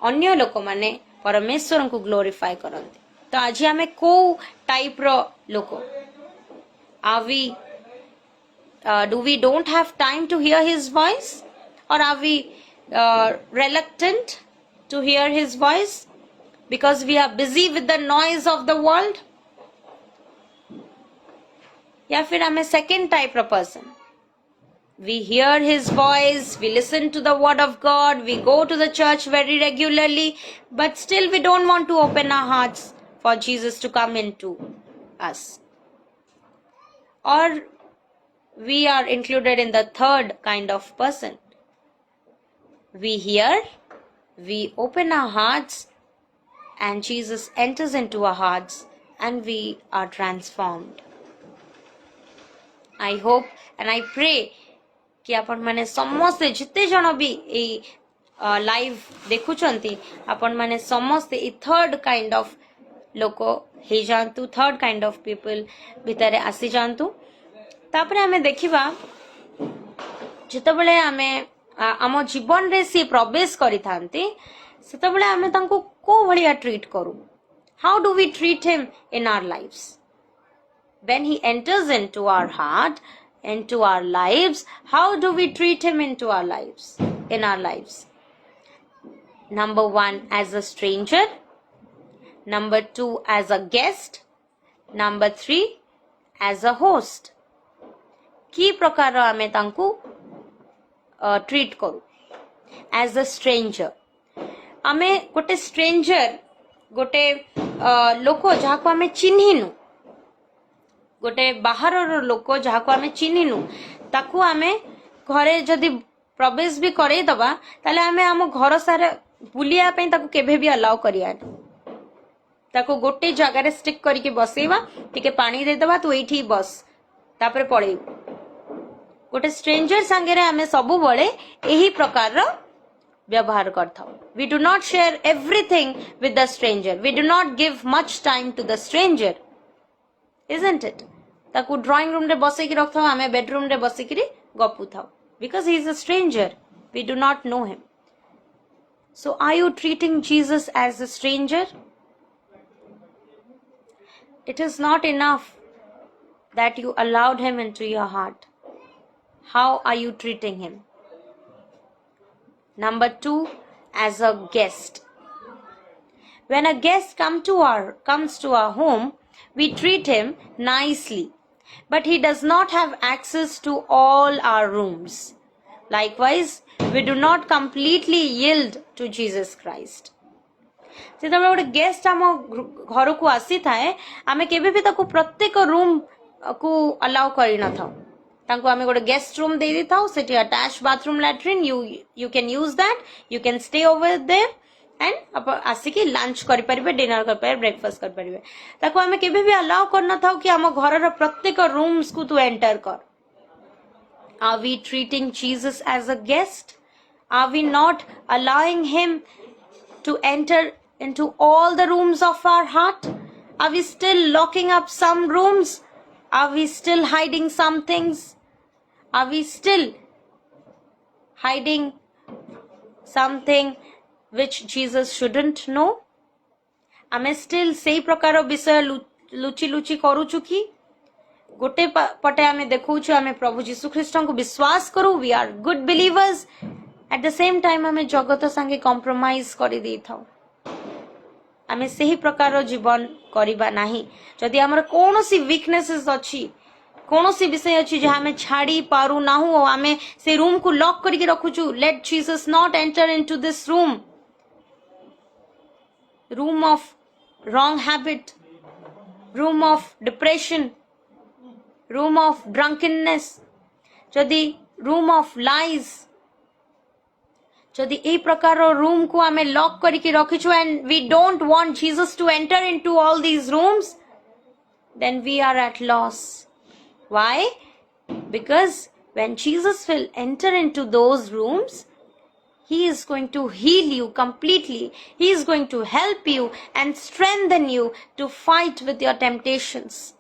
अन्य लोक माने परमेश्वर को ग्लोरीफाई करते. तो आज हमें को टाइप रो लोक are we do we don't have time to hear his voice और are we reluctant to hear his voice because we are busy with the noise of the world या फिर हमें सेकंड टाइप रो person we hear his voice, we listen to the word of God, we go to the church very regularly, but still we don't want to open our hearts for Jesus to come into us. Or we are included in the third kind of person. We hear, we open our hearts, and Jesus enters into our hearts, and we are transformed. I hope and I pray कि आपण माने समस्ते जिते जन भी ए live देखुचंती आपण माने समस्ते ए थर्ड काइंड ऑफ लोक हे जानतु थर्ड काइंड ऑफ पीपल भितरे आसी जानतु तापरे हमें देखिबा जेतबेले हमें आम जीवन रे से प्रवेश करि थांती सेतबेले हमें तांको को भलिया ट्रीट करू how do we treat him in our lives when he enters into our heart into our lives, how do we treat him into our lives, in our lives? Number 1, as a stranger. Number 2, as a guest. Number 3, as a host. की प्रकार आमे तांको treat करू as a stranger. आमे गोटे stranger गोटे लोक जाको आमे चिन्हिनु गोटे बाहर लोक जहाँ को आमे चिन्हिनु ताकू आमे घरे जदि प्रवेश भी करे दबा ताले आमे आम घर सारे बुलिया पे ताकू केभे भी अलाउ करिया ताकू गोटे जगह रे स्टिक करके बसेवा टिके पानी दे दबा तू एठी बस तापरे पळे गोटे स्ट्रेंजर संगे रे आमे सबु बळे एही प्रकार रो व्यवहार करथाउ. We do not share everything with the stranger. We do not give much time to the stranger. Isn't it? ताकू ड्राइंग रूम रे बसे की रखथाउ आमे बेडरूम रे बसे की गपु थाउ because he is a stranger. We do not know him. So are you treating Jesus as a stranger? It is not enough that you allowed him into your heart. How are you treating him? Number 2, as a guest. When a guest comes to our home, we treat him nicely, but he does not have access to all our rooms. Likewise, we do not completely yield to Jesus Christ. ଯେତେବେଳେ ଗୋଟେ guest ଆମ ଘରକୁ ଆସିଥାଏ ଆମେ କେବେ ବି ତାକୁ ପ୍ରତ୍ୟେକ room କୁ ଆଲାଉ କରିନଥାଉ ତାଙ୍କୁ ଆମେ ଗୋଟେ ଗେଷ୍ଟ ରୁମ୍ ଦେଇ ଦେଇଥାଉ ସେଠି attach bathroom latrine you can use that, you can stay over there and ଆସିକି ଲଞ୍ଚ କରିପାରିବେ ଡିନର କରିପାରିବେ ବ୍ରେକଫାଷ୍ଟ କରିପାରିବେ ତାକୁ ଆମେ କେବେ ବି ଆଲାଉ କରିନଥାଉ କି ଆମ ଘରର ପ୍ରତ୍ୟେକ ରୁମ୍ସ କୁ ତୁ ଏଣ୍ଟର କର. Are we treating Jesus as a guest? Are we not allowing him to enter into all the rooms of our heart? Are we still locking up some rooms? Are we still hiding some things? Are we still hiding something which Jesus shouldn't know? ଆମେ still ସେଇ ପ୍ରକାର ବିଷୟ ଲୁଚି ଲୁଚି କରୁଛୁ କି? गोटे पटे आमे देखुछु आमे प्रभु जीशु ख्रीष्टन को विश्वास करू, we are good believers, at the same time आमे जगत संगे कॉम्प्रोमाइज करि देई थाउ. आमे सही प्रकार जीवन करिबा नाही. जदि हमर कोनोसी वीकनेसेस अछि, कोनोसी विषय अछि जे हमें छाड़ी पारू नाहु ओ आमे से रूम को लॉक करके रखुछु, let Jesus not enter into this room of wrong habit, room of depression, room of drunkenness, जदि room of lies, जदि ए प्रकार रूम को आमे लॉक करके रखिछु and we don't want Jesus to enter into all these rooms, then we are at loss. Why? Because when Jesus will enter into those rooms, he is going to heal you completely. He is going to help you and strengthen you to fight with your temptations.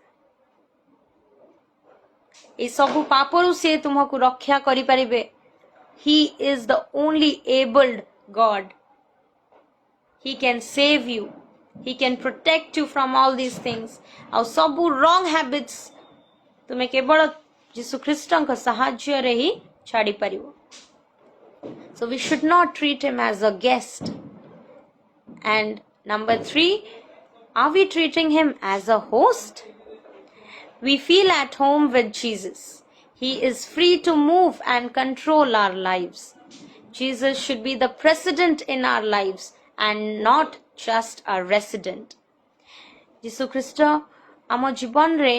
ए सबु पापरु से तुमको रक्षा करि परिबे. He is the only abled God. He can save you. He can protect you from all these things. और सबु wrong habits तुमे केवल यीशु ख्रीष्टन का सहाय्य रे ही छाड़ी परिबो. So we should not treat him as a guest. And number 3, are we treating him as a host? We feel at home with Jesus. He is free to move and control our lives. Jesus should be the president in our lives and not just a resident. यीशु ख्रीष्ट आम जीवन रे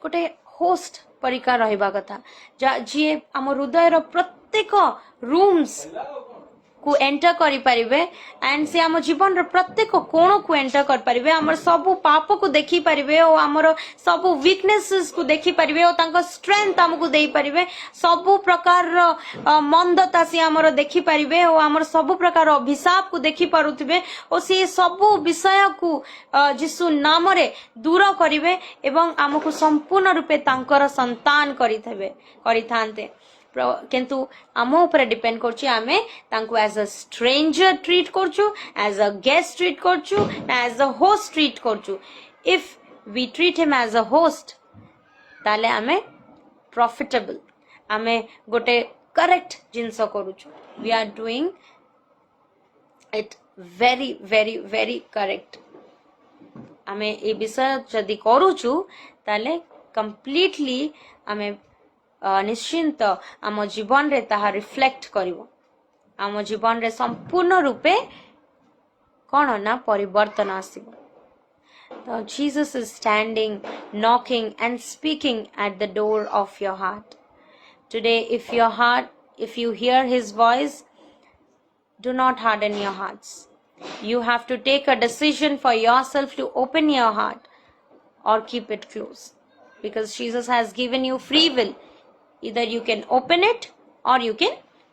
गोटे host परिका रहिबा कथा जे आम हृदय रो प्रत्येक rooms को एंटर करि परिबे एंड से आम जीवन रो प्रत्येक कोण को एंटर कर परिबे, हमर सबु पाप को देखि परिबे और हमर सबु वीकनेसेस को देखि परिबे और तांको स्ट्रेंथ हमकु देई परिबे, सबु प्रकार रो मंदता से हमर देखि परिबे और हमर सबु प्रकार अभिशाप को देखि पारुथिबे और से सबु विषय को यीशु नाम रे दूर करिवे एवं हमकु संपूर्ण रूपे तांकर संतान करिथांते. किंतु आम ऊपर डिपेंड करछि आमे तांको एज अ स्ट्रेंजर ट्रीट करछु, एज अ गेस्ट ट्रीट करछु, एज अ होस्ट ट्रीट करछु. If we treat him as a host ताले आमे प्रॉफिटेबल, आमे गोटे करेक्ट जिंस करूछु. We are doing it very very very correct. आमे ए विषय जदि करूछु ताले कंप्लीटली आमे निश्चिंत आम जीवन रे ताहा रिफ्लेक्ट करिवो. आम जीवन रे संपूर्ण रूपे कोन ना परिवर्तन आसीबो. So Jesus is standing, knocking and speaking at the door of your heart. Today, if you hear his voice, do not harden your hearts. You have to take a decision for yourself to open your heart or keep it closed. Because Jesus has given you free will. Either you can open it or you can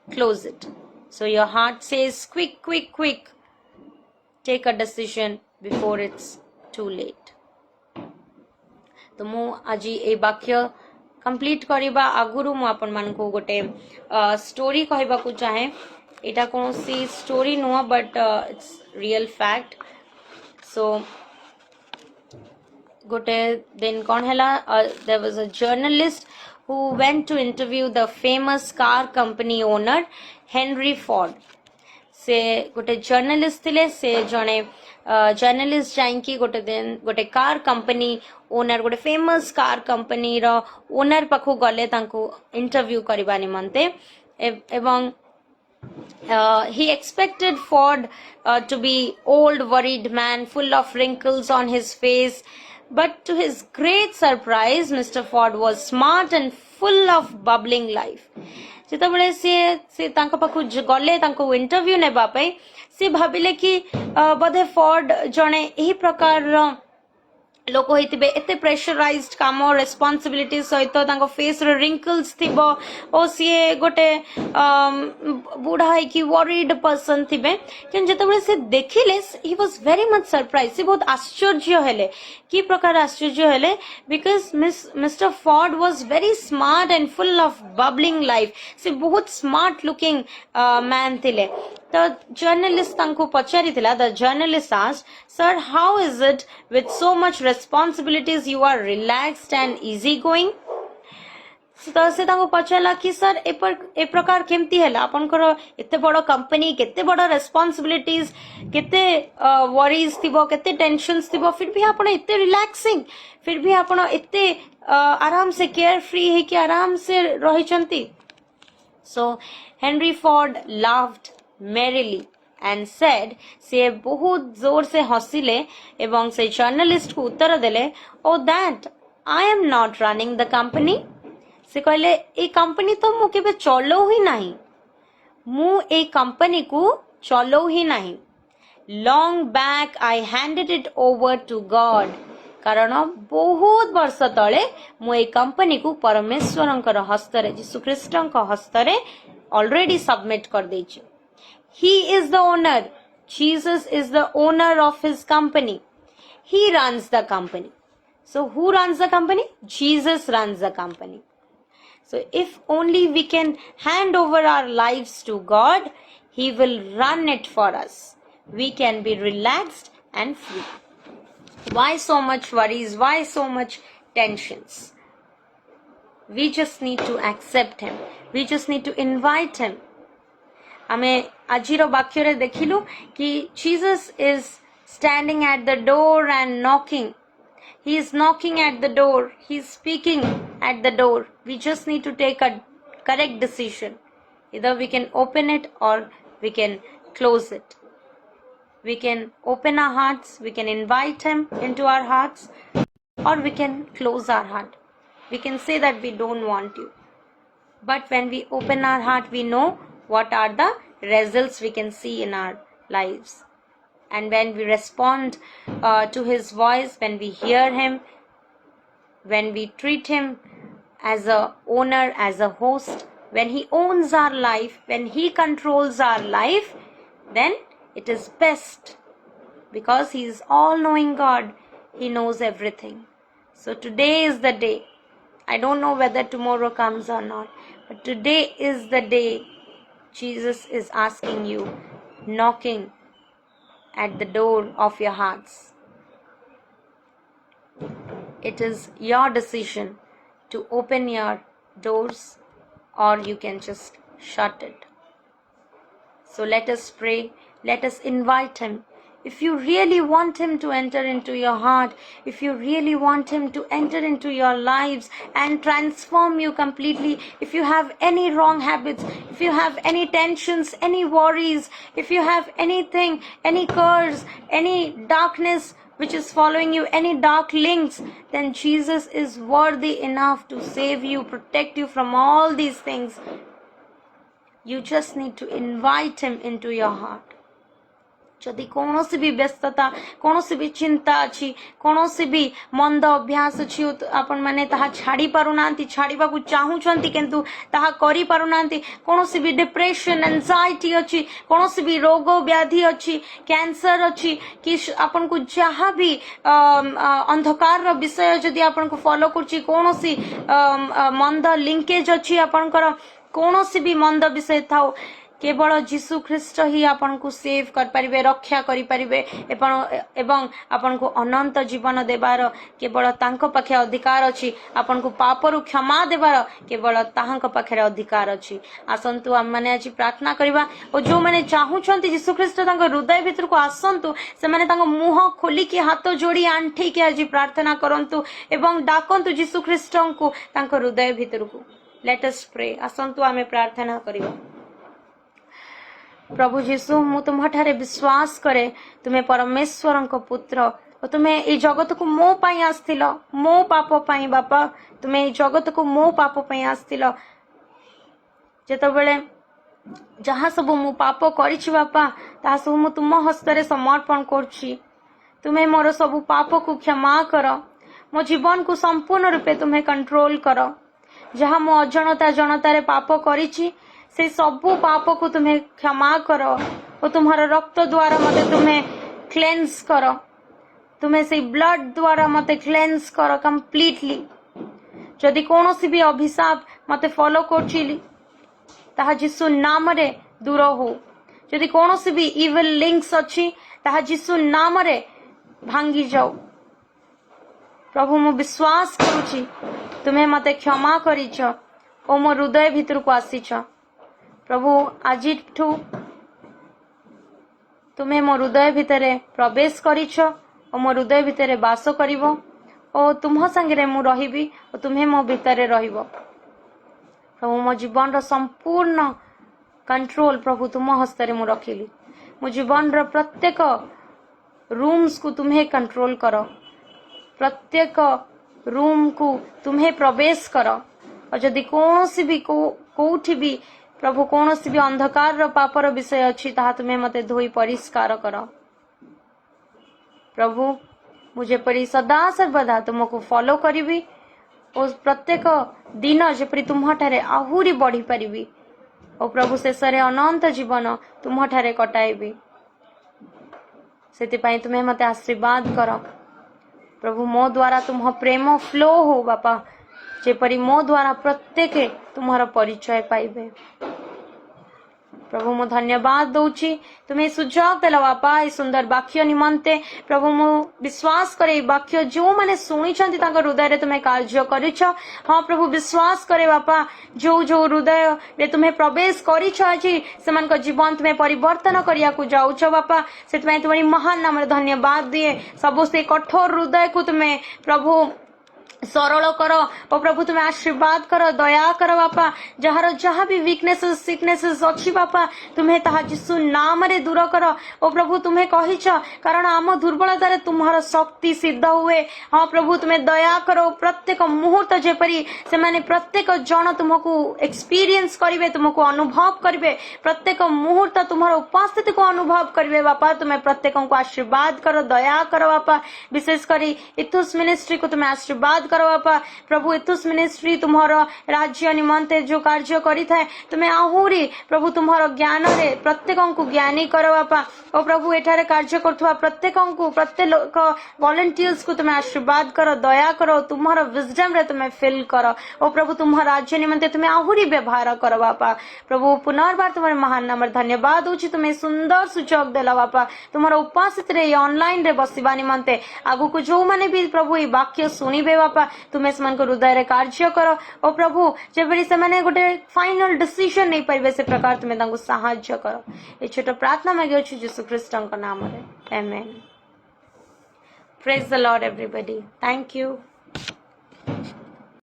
close it. So your heart says, quick, quick, quick. Take a decision before it's too late. तो मु आज ए वाक्य complete करिबा आगुरु मु आपन मान को गोटे स्टोरी कहबा को चाहे. एटा कौन सी स्टोरी नुआ but it's real fact. So गोटे दिन कौन है there was a journalist who went to interview the famous car company owner Henry Ford. से गोटे जर्नलिस्ट थिले से जने जर्नलिस्ट जाइंकी गोटे दिन गोटे कार कंपनी ओनर गोटे फेमस कार कंपनी रो ओनर पाखु गले तांको इंटरव्यू करबा निमंते एवं he expected Ford to be old worried man full of wrinkles on his face, but to his great surprise Mr. Ford was smart and full of bubbling life. ଯେତେବେଳେ ସେ ତାଙ୍କ ପାଖକୁ ଗଲେ ତାଙ୍କୁ ଇଣ୍ଟରଭ୍ୟୁ ନେବା ପାଇଁ ସେ ଭାବିଲେ କି ବୋଧେ ଫୋର୍ଡ ଜଣେ ଏହି ପ୍ରକାରର लोक होइतिबे एते प्रेशराइज्ड काम रेस्पॉन्सिबिलिटी सहित तांको फेस रे रिंकल्स थिबो ओ सीए गोटे बुढ़ा है कि वरीड पर्सन थिबे कि जेतेबेले से देखिले he was very much surprise से बहुत आश्चर्य हेले की प्रकार आश्चर्य हेले because Mister Ford was very smart and full of bubbling life से बहुत स्मार्ट लुकिंग मैन थिले तो जर्नलिस्ट तांको पचारि थिला the journalist asked sir how is it with so much responsibilities you are relaxed and easy going. तो से तांको पचाला कि सर ए प्रकार केमती हैला आपनकर एते बड़ कंपनी केते बड़ रेस्पॉन्सिबिलिटीज केते वरीज थिबो केते टेंशन्स थिबो फिर भी आपण एते रिलैक्सिंग फिर भी आपण एते आराम से केयर फ्री है कि आराम से रहिचंती. So Henry Ford laughed merrily and said से बहुत जोर से हसिले एवं से जर्नलिस्ट को उत्तर देले ओ that I am not running the company. से कहले ए कंपनी तो मु केबे चलो ही नहीं मु ए कंपनी को चलो ही नहीं. Long back I handed it over to God कारण बहुत वर्ष तले मु ए कंपनी को परमेश्वरंकर हस्तरे यीशु ख्रीष्टंक हस्तरे ऑलरेडी सबमिट कर देछि. He is the owner. Jesus is the owner of his company. He runs the company. So who runs the company? Jesus runs the company. So if only we can hand over our lives to God, He will run it for us. We can be relaxed and free. Why so much worries? Why so much tensions? We just need to accept Him. We just need to invite Him. आमे आजिर वाक्य रे देखिलु कि Jesus is standing at the door and knocking. He is knocking at the door. He is speaking at the door. We just need to take a correct decision. Either we can open it or we can close it. We can open our hearts. We can invite Him into our hearts, or we can close our heart. We can say that we don't want you. But when we open our heart, we know what are the results we can see in our lives. And when we respond to His voice, when we hear Him, when we treat Him as a owner, as a host, when He owns our life, when He controls our life, then it is best, because He is all-knowing God. He knows everything. So today is the day. I don't know whether tomorrow comes or not, but today is the day Jesus is asking you, knocking at the door of your hearts. It is your decision to open your doors, or you can just shut it. So let us pray. Let us invite Him. If you really want Him to enter into your heart, if you really want Him to enter into your lives and transform you completely, if you have any wrong habits, if you have any tensions, any worries, if you have anything, any curse, any darkness which is following you, any dark links, then Jesus is worthy enough to save you, protect you from all these things. You just need to invite Him into your heart. जदि कौनसी भी व्यस्तता कौनसी भी चिंता अच्छी कौनसी भी मंद अभ्यास अच्छी आपण माने ताहा छाड़ी पारुनांती छाड़ीबा को चाहूछंती किंतु ताहा करी पारुनांती कौनसी भी डिप्रेशन एंजाइटी अच्छी कौनसी भी रोग व्याधि अच्छी कैंसर अच्छी कि आपण को जहाँ भी अंधकार विषय जदि आपण को फॉलो करची कौनसी मंद लिंकेज अच्छी आपणकर कौनसी भी मंद विषय थाओ केवल जीशु ख्रीस्ट ही आपन को सेव कर परिबे, रक्षा करि परिबे एवं आपन को अनंत जीवन देबार केवल तांको पाखे अधिकार अछि। आपन को पापरु क्षमा देबार केवल ताहांको पाखे अधिकार अछि। आसंतु हम माने आज प्रार्थना करिबा और जो माने चाहुचंती जीशु ख्रीस्ट तांको हृदय भीतर को आसंतु से माने तांको मुंह खोली के हाथ जोड़ी आंठी के आज प्रार्थना करंतु एवं डाकंतु जीशु ख्रीस्ट को तांको हृदय भीतर को। Let us pray. आसंतु आमे प्रार्थना करिबा। प्रभु जीशु मु तुम ठारे विश्वास करे तुम्हें परमेश्वर को पुत्र और तुम्हें ये जगत को मो पाई आस्थिल, मो पाप पाई बापा तुम्हें जगत को मो पाप पाई आस्थिल। जेतबेले जहाँ सब मु पाप करिछि बापा ता सब मु तुम हस्तरे समर्पण करछि। तुम्हें मोर सब पाप को क्षमा कर, मो जीवन को संपूर्ण रूपे तुम्हें कंट्रोल कर। जहाँ मो अजनता जनतारे पाप करिछि से सबु पाप को तुम्हें क्षमा करो और तुम्हारा रक्त द्वारा मते तुम्हें क्लेंस करो। तुम्हें से ब्लड द्वारा मते क्लेंस करो कंप्लीटली। जदि कोनोसी भी अभिशाप मते फॉलो करछिली ताहा जीशु नाम रे दूर हो। जदि कोनोसी भी इविल लिंक्स अछि ताहा जीशु नाम रे भांगी जाओ। प्रभु मु विश्वास करूछि तुम्हें मते क्षमा करिछ ओ मो हृदय भीतर को आसीछ। प्रभु आज तुम्हें मो हृदय भितरे प्रवेश करिछ और मो हृदय भितरे वास करिवो और तुम संगे मु रहिबी और तुम्हें मो भितरे रहिबो। प्रभु मो जीवन रो संपूर्ण कंट्रोल प्रभु तुम हस्तरे मु रखिली। मो जीवन रो प्रत्येक रूम्स को तुम्हें कंट्रोल करो, प्रत्येक रूम को तुम्हें प्रवेश करो। और जदि कोनोसी भी कोठी भी प्रभु कोनोसी भी अंधकार रो पापर विषय अछि ताहा तुम्हें मते धोई परिष्कार करो। प्रभु मुझे परी सदा सर्वदा तुमको फॉलो करिवि और प्रत्येक दिन जेपरि तुम ठारे आहुरी बढ़ी परिबी और प्रभु शेषरे अनंत जीवन तुम ठारे कटाइबी। सेति तुम्हें मते आशीर्वाद करो प्रभु। मो द्वारा तुम प्रेम फ्लो हो बापा, जेपरि मो द्वारा प्रत्येक तुम्हारा परिचय पाइबे। प्रभु मु धन्यवाद दौची तुम्हें सुजोग देला बापा ये सुंदर वाक्य निमंते। प्रभु मु विश्वास करे वाक्य जो माने सुनी छंती तांको हृदय रे तुम्हें कार्य करिछ। हां प्रभु विश्वास करे बापा जो जो हृदय रे तुम्हें प्रवेश करिछ अछि सेमान को जीवन तुम्हें परिवर्तन करिया को जाउछ बापा। सेतमै तुम्हारी महान नाम रे धन्यवाद दिए। सब से कठोर हृदय को तुम्हें प्रभु सरल करो और प्रभु तुम्हें आशीर्वाद करो, दया करो बापा। जहार जहाँ भी वीकनेसेस सिकनेसेस अच्छी बापा तुम्हें ताहा जीशु नाम रे दूर करो। और प्रभु तुम्हें कहिछ कारण आम दुर्बलता रे तुम्हारा शक्ति सिद्ध हुए। हाँ प्रभु तुम्हें दया करो प्रत्येक मुहूर्त जेपरी से माने प्रत्येक जन तुमको एक्सपीरियंस करिवे, तुमको अनुभव करिवे, प्रत्येक मुहूर्त तुम्हारा उपस्थिति को अनुभव करिवे बापा। तुम्हें प्रत्येक को आशीर्वाद करो, दया करो बापा। विशेष करी इथुस मिनिस्ट्री को तुम्हें आशीर्वाद करो बापा। प्रभु इथुस मिनिस्ट्री तुम्हारा राज्य निमंते जो कार्य करी थाए तुम्हें आहुरी प्रभु तुम्हारा ज्ञान रे प्रत्येक को ज्ञानी करो बापा। और प्रभु एठारे कार्य करथुवा प्रत्येक को प्रत्येक वॉलंटियर्स को तुम्हें आशीर्वाद करो, दया करो, तुम्हारा विजडम रे तुम्हें फिल करो। और प्रभु तुम्हारा राज्य निमंते तुम्हें आहुरी व्यवहार करो बापा। प्रभु पुनर्बार तुम्हारे महान नाम धन्यवाद होची तुम्हें सुंदर सुचक देला बापा। तुम्हारा उपस्थित रे ऑनलाइन रे बसिबा निमंते आगु को जो माने भी प्रभु ये वाक्य सुनिबे बापा तुम्हें समान को हृदय रे कार्य करो। और प्रभु जेबरी से माने गोटे फाइनल डिसीजन नहीं पाइबे से प्रकार तुम्हें तांको सहाय्य करो। ए छोट प्रार्थना मांगे अछि यीशु ख्रीष्टन का नाम रे, amen. Praise the lord everybody, thank you.